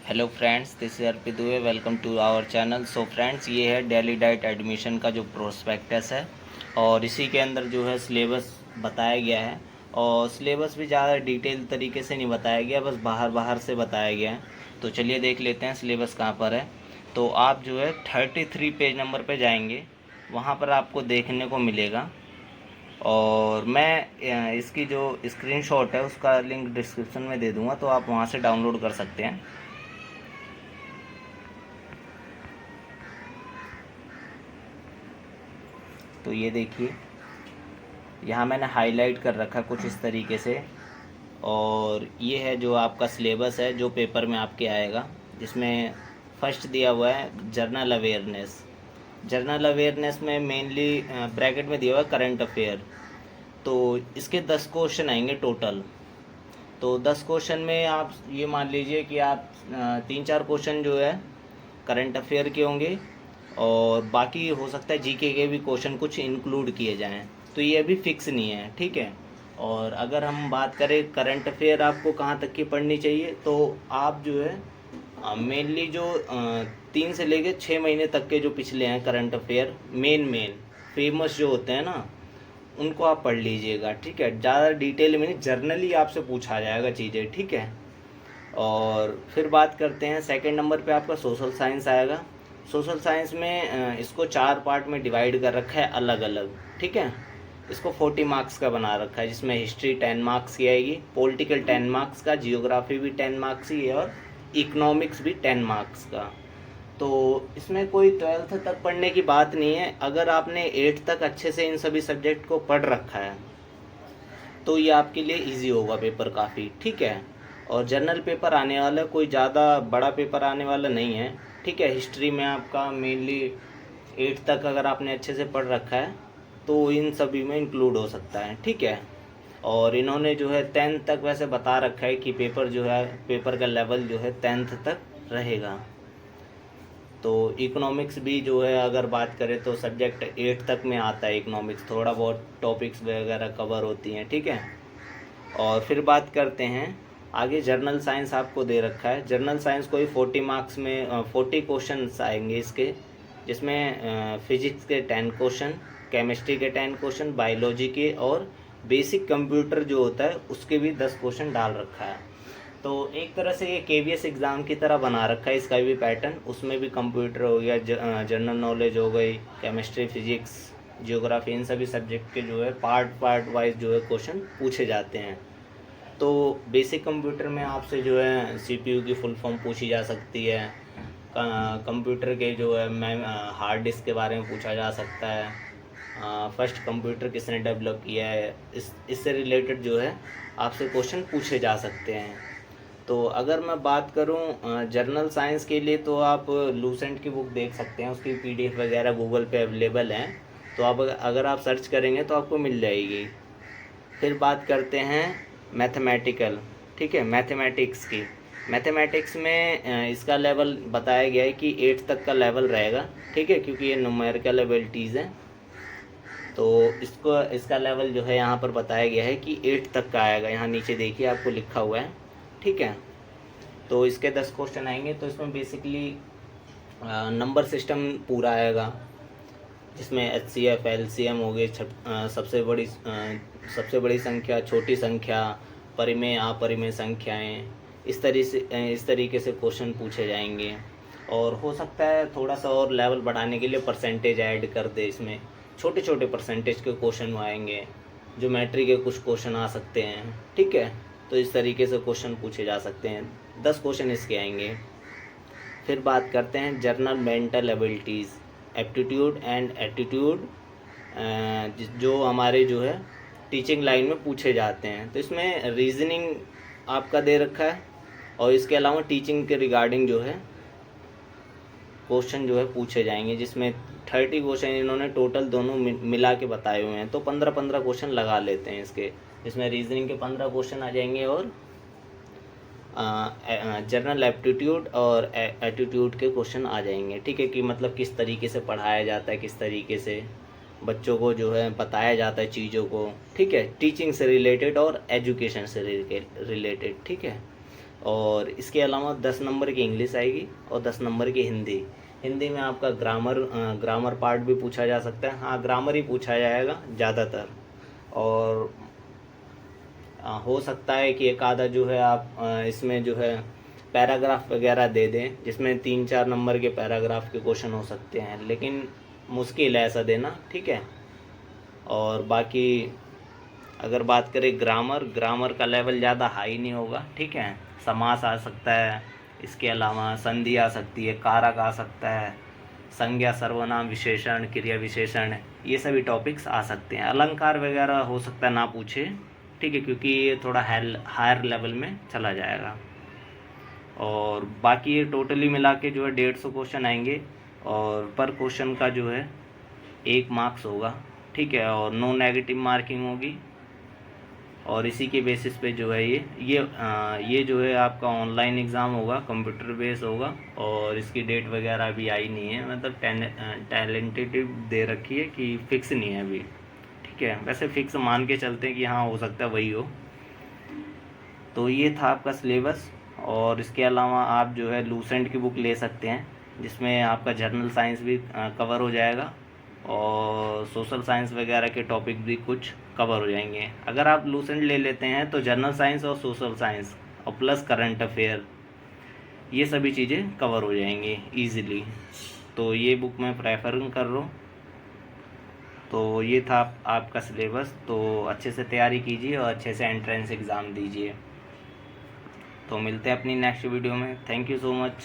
Hello friends, this is Arpit Dubey. Welcome to our channel. So friends, ये है Delhi diet admission का जो प्रोस्पेक्टस है और इसी के अंदर जो है सिलेबस बताया गया है। और सिलेबस भी ज़्यादा डिटेल तरीके से नहीं बताया गया, बस बाहर बाहर से बताया गया है। तो चलिए देख लेते हैं सिलेबस कहाँ पर है। तो आप जो है 33 पेज नंबर पे जाएंगे, वहाँ पर आपको देखने को मिलेगा। और मैं इसकी जो स्क्रीनशॉट है उसका लिंक डिस्क्रिप्शन में दे दूँगा, तो आप वहाँ से डाउनलोड कर सकते हैं। तो ये देखिए, यहाँ मैंने हाईलाइट कर रखा कुछ इस तरीके से। और ये है जो आपका सिलेबस है जो पेपर में आपके आएगा, जिसमें फर्स्ट दिया हुआ है जर्नल अवेयरनेस। जर्नल अवेयरनेस में मेनली ब्रैकेट में दिया हुआ है करंट अफेयर। तो इसके 10 क्वेश्चन आएंगे टोटल। तो 10 क्वेश्चन में आप ये मान लीजिए कि आप 3-4 क्वेश्चन जो है करंट अफेयर के होंगे, और बाकी हो सकता है जीके के भी क्वेश्चन कुछ इंक्लूड किए जाएं। तो ये अभी फिक्स नहीं है, ठीक है। और अगर हम बात करें करंट अफेयर आपको कहाँ तक की पढ़नी चाहिए, तो आप जो है मेनली जो 3 से लेके 6 महीने तक के जो पिछले हैं करंट अफेयर, मेन फेमस जो होते हैं ना, उनको आप पढ़ लीजिएगा, ठीक है। ज़्यादा डिटेल में नहीं, जर्नली आपसे पूछा जाएगा चीज़ें, ठीक है। और फिर बात करते हैं, सेकंड नंबर पे आपका सोशल साइंस आएगा। सोशल साइंस में इसको 4 पार्ट में डिवाइड कर रखा है अलग अलग, ठीक है। इसको 40 मार्क्स का बना रखा है, जिसमें हिस्ट्री 10 मार्क्स की आएगी, पॉलिटिकल 10 मार्क्स का, जियोग्राफी भी 10 मार्क्स की है, और इकोनॉमिक्स भी 10 मार्क्स का। तो इसमें कोई 12th तक पढ़ने की बात नहीं है। अगर आपने 8th तक अच्छे से इन सभी सब्जेक्ट को पढ़ रखा है तो ये आपके लिए इजी होगा पेपर काफ़ी, ठीक है। और जनरल पेपर आने वाला है, कोई ज़्यादा बड़ा पेपर आने वाला नहीं है, ठीक है। हिस्ट्री में आपका मेनली 8th तक अगर आपने अच्छे से पढ़ रखा है तो इन सभी में इंक्लूड हो सकता है, ठीक है। और इन्होंने जो है 10th तक वैसे बता रखा है कि पेपर जो है, पेपर का लेवल जो है 10th तक रहेगा। तो इकोनॉमिक्स भी जो है अगर बात करें तो सब्जेक्ट 8 तक में आता है इकोनॉमिक्स, थोड़ा बहुत टॉपिक्स वगैरह कवर होती हैं, ठीक है। और फिर बात करते हैं आगे, जर्नल साइंस आपको दे रखा है। जर्नल साइंस को ही 40 मार्क्स में 40 क्वेश्चन आएंगे इसके, जिसमें फिजिक्स के 10 क्वेश्चन, केमिस्ट्री के 10 क्वेश्चन, बायोलॉजी के, और बेसिक कंप्यूटर जो होता है उसके भी 10 क्वेश्चन डाल रखा है। तो एक तरह से ये केवीएस एग्ज़ाम की तरह बना रखा है इसका भी पैटर्न। उसमें भी कंप्यूटर हो गया, जनरल नॉलेज हो गई, केमिस्ट्री, फिजिक्स, जियोग्राफी, इन सभी सब्जेक्ट के जो है पार्ट वाइज जो है क्वेश्चन पूछे जाते हैं। तो बेसिक कंप्यूटर में आपसे जो है सीपीयू की फुल फॉर्म पूछी जा सकती है। कंप्यूटर के जो है मैम हार्ड डिस्क के बारे में पूछा जा सकता है। फर्स्ट कंप्यूटर किसने डेवलप किया है, इससे रिलेटेड जो है आपसे क्वेश्चन पूछे जा सकते हैं। तो अगर मैं बात करूं जर्नल साइंस के लिए, तो आप लूसेंट की बुक देख सकते हैं, उसकी पीडीएफ वगैरह गूगल पे अवेलेबल हैं। तो आप अगर आप सर्च करेंगे तो आपको मिल जाएगी। फिर बात करते हैं मैथमेटिकल, ठीक है, मैथमेटिक्स की। मैथमेटिक्स में इसका लेवल बताया गया है कि 8 तक का लेवल रहेगा, ठीक है, क्योंकि ये न्यूमेरिकल एबिलिटीज़ हैं। तो इसका लेवल जो है यहाँ पर बताया गया है कि 8 तक का आएगा। यहाँ नीचे देखिए आपको लिखा हुआ है, ठीक है। तो इसके 10 क्वेश्चन आएंगे। तो इसमें बेसिकली नंबर सिस्टम पूरा आएगा, जिसमें HCF LCM हो गए, सबसे बड़ी संख्या, छोटी संख्या, परिमेय अपरिमेय संख्याएं, इस तरीके से क्वेश्चन पूछे जाएंगे। और हो सकता है थोड़ा सा और लेवल बढ़ाने के लिए परसेंटेज ऐड कर दे, इसमें छोटे छोटे परसेंटेज के क्वेश्चन आएंगे, ज्योमेट्री के कुछ क्वेश्चन आ सकते हैं, ठीक है। तो इस तरीके से क्वेश्चन पूछे जा सकते हैं, 10 क्वेश्चन इसके आएंगे। फिर बात करते हैं journal mental abilities, aptitude and attitude, जो हमारे जो है टीचिंग लाइन में पूछे जाते हैं। तो इसमें रीजनिंग आपका दे रखा है, और इसके अलावा टीचिंग के रिगार्डिंग जो है क्वेश्चन जो है पूछे जाएंगे, जिसमें 30 क्वेश्चन इन्होंने टोटल दोनों मिला के बताए हुए हैं। तो 15-15 क्वेश्चन लगा लेते हैं इसके, इसमें रीजनिंग के 15 क्वेश्चन आ जाएंगे, और जनरल एप्टीट्यूड और एटीट्यूड के क्वेश्चन आ जाएंगे, ठीक है। कि मतलब किस तरीके से पढ़ाया जाता है, किस तरीके से बच्चों को जो है बताया जाता है चीज़ों को, ठीक है, टीचिंग से रिलेटेड और एजुकेशन से रिलेटेड, ठीक है। और इसके अलावा 10 नंबर की इंग्लिश आएगी और 10 नंबर की हिंदी। हिंदी में आपका ग्रामर पार्ट भी पूछा जा सकता है, हाँ ग्रामर ही पूछा जाएगा ज़्यादातर। और हो सकता है कि एक आधा जो है आप इसमें जो है पैराग्राफ वगैरह दे दें, जिसमें 3-4 नंबर के पैराग्राफ के क्वेश्चन हो सकते हैं, लेकिन मुश्किल है ऐसा देना, ठीक है। और बाकी अगर बात करें ग्रामर का लेवल ज़्यादा हाई नहीं होगा, ठीक है। समास आ सकता है, इसके अलावा संधि आ सकती है, कारक आ सकता है, संज्ञा, सर्वनाम, विशेषण, क्रिया विशेषण, ये सभी टॉपिक्स आ सकते हैं। अलंकार वगैरह हो सकता है ना पूछे, ठीक है, क्योंकि ये थोड़ा हायर लेवल में चला जाएगा। और बाकी ये टोटली मिला के जो है 150 क्वेश्चन आएंगे और पर क्वेश्चन का जो है 1 मार्क्स होगा, ठीक है, और नो नेगेटिव मार्किंग होगी। और इसी के बेसिस पे जो है ये जो है आपका ऑनलाइन एग्ज़ाम होगा, कंप्यूटर बेस होगा। और इसकी डेट वगैरह अभी आई नहीं है, मतलब टैलेंटेटिव दे रखी है कि फ़िक्स नहीं है अभी, ठीक है। वैसे फ़िक्स मान के चलते हैं कि हाँ हो सकता है वही हो। तो ये था आपका सिलेबस। और इसके अलावा आप जो है लूसेंट की बुक ले सकते हैं, जिसमें आपका जनरल साइंस भी कवर हो जाएगा और सोशल साइंस वगैरह के टॉपिक भी कुछ कवर हो जाएंगे। अगर आप लूसेंट ले लेते हैं तो जनरल साइंस और सोशल साइंस और प्लस करंट अफेयर, ये सभी चीज़ें कवर हो जाएंगी ईज़िली। तो ये बुक मैं प्रेफर कर रहा हूँ। तो ये था आपका सिलेबस। तो अच्छे से तैयारी कीजिए और अच्छे से एंट्रेंस एग्ज़ाम दीजिए। तो मिलते हैं अपनी नेक्स्ट वीडियो में। Thank you so much.